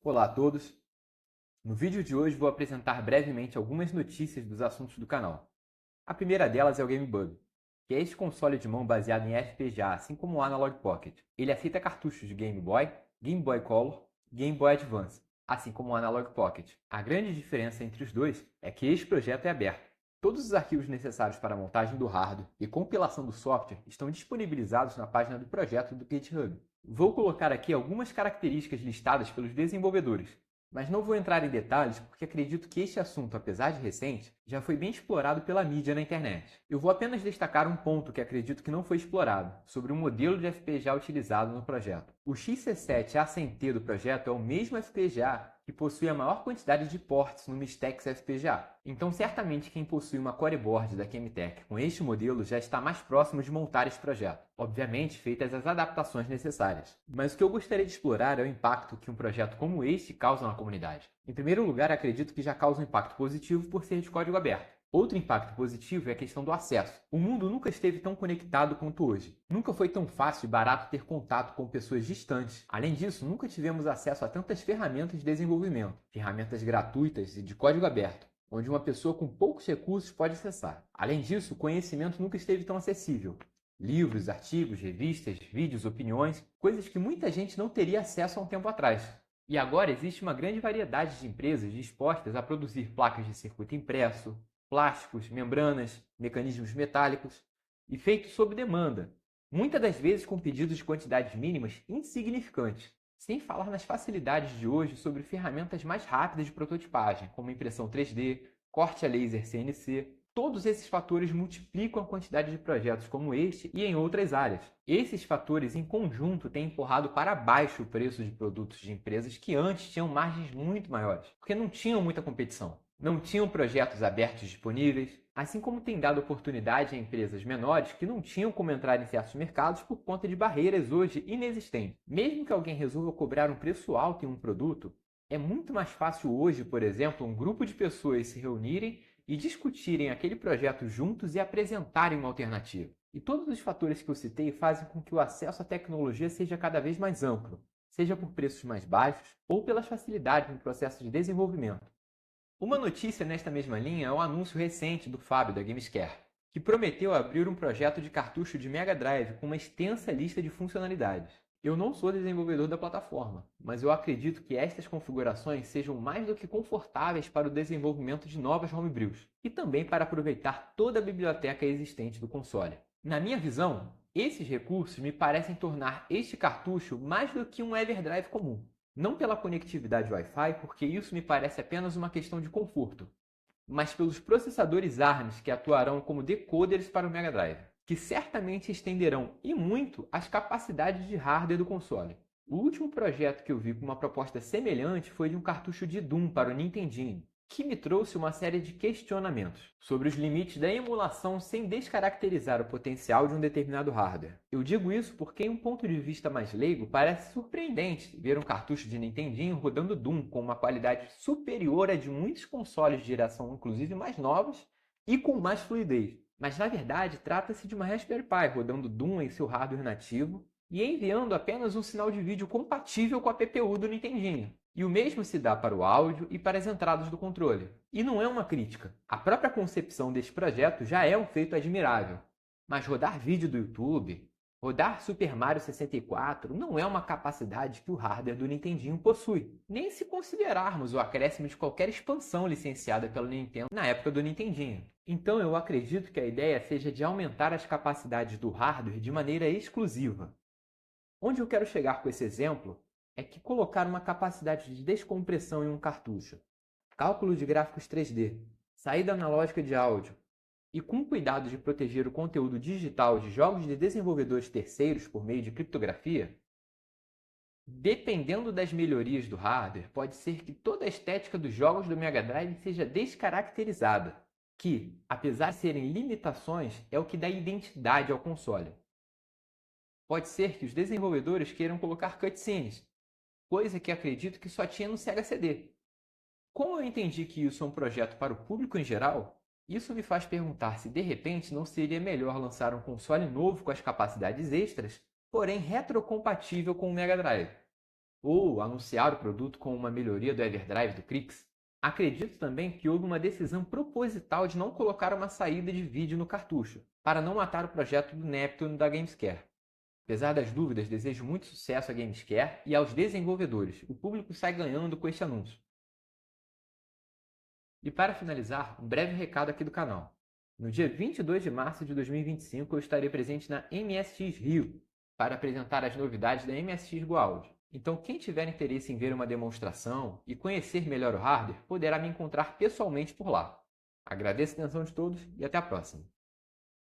Olá a todos! No vídeo de hoje vou apresentar brevemente algumas notícias dos assuntos do canal. A primeira delas é o GameBug, que é este console de mão baseado em FPGA, assim como o Analog Pocket. Ele aceita cartuchos de Game Boy, Game Boy Color e Game Boy Advance, assim como o Analog Pocket. A grande diferença entre os dois é que este projeto é aberto. Todos os arquivos necessários para a montagem do hardware e compilação do software estão disponibilizados na página do projeto do GitHub. Vou colocar aqui algumas características listadas pelos desenvolvedores, mas não vou entrar em detalhes porque acredito que este assunto, apesar de recente, já foi bem explorado pela mídia na internet. Eu vou apenas destacar um ponto que acredito que não foi explorado, sobre o modelo de FPGA utilizado no projeto. O XC7A100T do projeto é o mesmo FPGA que possui a maior quantidade de ports no Mistex FPGA. Então, certamente quem possui uma core board da Chemetech com este modelo já está mais próximo de montar este projeto, obviamente feitas as adaptações necessárias. Mas o que eu gostaria de explorar é o impacto que um projeto como este causa na comunidade. Em primeiro lugar, acredito que já causa um impacto positivo por ser de código aberto. Outro impacto positivo é a questão do acesso. O mundo nunca esteve tão conectado quanto hoje. Nunca foi tão fácil e barato ter contato com pessoas distantes. Além disso, nunca tivemos acesso a tantas ferramentas de desenvolvimento, ferramentas gratuitas e de código aberto, onde uma pessoa com poucos recursos pode acessar. Além disso, o conhecimento nunca esteve tão acessível. Livros, artigos, revistas, vídeos, opiniões, coisas que muita gente não teria acesso há um tempo atrás. E agora existe uma grande variedade de empresas dispostas a produzir placas de circuito impresso, plásticos, membranas, mecanismos metálicos, e feito sob demanda, muitas das vezes com pedidos de quantidades mínimas insignificantes, sem falar nas facilidades de hoje sobre ferramentas mais rápidas de prototipagem, como impressão 3D, corte a laser CNC. Todos esses fatores multiplicam a quantidade de projetos como este e em outras áreas. Esses fatores em conjunto têm empurrado para baixo o preço de produtos de empresas que antes tinham margens muito maiores, porque não tinham muita competição. Não tinham projetos abertos disponíveis, assim como tem dado oportunidade a empresas menores que não tinham como entrar em certos mercados por conta de barreiras hoje inexistentes. Mesmo que alguém resolva cobrar um preço alto em um produto, é muito mais fácil hoje, por exemplo, um grupo de pessoas se reunirem e discutirem aquele projeto juntos e apresentarem uma alternativa. E todos os fatores que eu citei fazem com que o acesso à tecnologia seja cada vez mais amplo, seja por preços mais baixos ou pelas facilidades no processo de desenvolvimento. Uma notícia nesta mesma linha é o anúncio recente do Fábio da Gamescare, que prometeu abrir um projeto de cartucho de Mega Drive com uma extensa lista de funcionalidades. Eu não sou desenvolvedor da plataforma, mas eu acredito que estas configurações sejam mais do que confortáveis para o desenvolvimento de novas homebrews e também para aproveitar toda a biblioteca existente do console. Na minha visão, esses recursos me parecem tornar este cartucho mais do que um Everdrive comum. Não pela conectividade Wi-Fi, porque isso me parece apenas uma questão de conforto, mas pelos processadores ARMs que atuarão como decoders para o Mega Drive, que certamente estenderão e muito as capacidades de hardware do console. O último projeto que eu vi com uma proposta semelhante foi de um cartucho de Doom para o Nintendinho, que me trouxe uma série de questionamentos sobre os limites da emulação sem descaracterizar o potencial de um determinado hardware. Eu digo isso porque, em um ponto de vista mais leigo, parece surpreendente ver um cartucho de Nintendinho rodando Doom com uma qualidade superior à de muitos consoles de geração, inclusive mais novos, e com mais fluidez. Mas, na verdade, trata-se de uma Raspberry Pi rodando Doom em seu hardware nativo e enviando apenas um sinal de vídeo compatível com a PPU do Nintendinho. E o mesmo se dá para o áudio e para as entradas do controle. E não é uma crítica. A própria concepção deste projeto já é um feito admirável. Mas rodar vídeo do YouTube, rodar Super Mario 64 não é uma capacidade que o hardware do Nintendinho possui. Nem se considerarmos o acréscimo de qualquer expansão licenciada pela Nintendo na época do Nintendinho. Então eu acredito que a ideia seja de aumentar as capacidades do hardware de maneira exclusiva. Onde eu quero chegar com esse exemplo é que colocar uma capacidade de descompressão em um cartucho, cálculo de gráficos 3D, saída analógica de áudio e com cuidado de proteger o conteúdo digital de jogos de desenvolvedores terceiros por meio de criptografia, dependendo das melhorias do hardware, pode ser que toda a estética dos jogos do Mega Drive seja descaracterizada, que, apesar de serem limitações, é o que dá identidade ao console. Pode ser que os desenvolvedores queiram colocar cutscenes, coisa que acredito que só tinha no Sega CD. Como eu entendi que isso é um projeto para o público em geral, isso me faz perguntar se de repente não seria melhor lançar um console novo com as capacidades extras, porém retrocompatível com o Mega Drive. ou anunciar o produto com uma melhoria do Everdrive do Crix, acredito também que houve uma decisão proposital de não colocar uma saída de vídeo no cartucho, para não matar o projeto do Neptune da Gamescare. Apesar das dúvidas, desejo muito sucesso à Gamescare e aos desenvolvedores. O público sai ganhando com este anúncio. E para finalizar, um breve recado aqui do canal. No dia 22 de março de 2025, eu estarei presente na MSX Rio para apresentar as novidades da MSX Go Audio. Então, quem tiver interesse em ver uma demonstração e conhecer melhor o hardware, poderá me encontrar pessoalmente por lá. Agradeço a atenção de todos e até a próxima.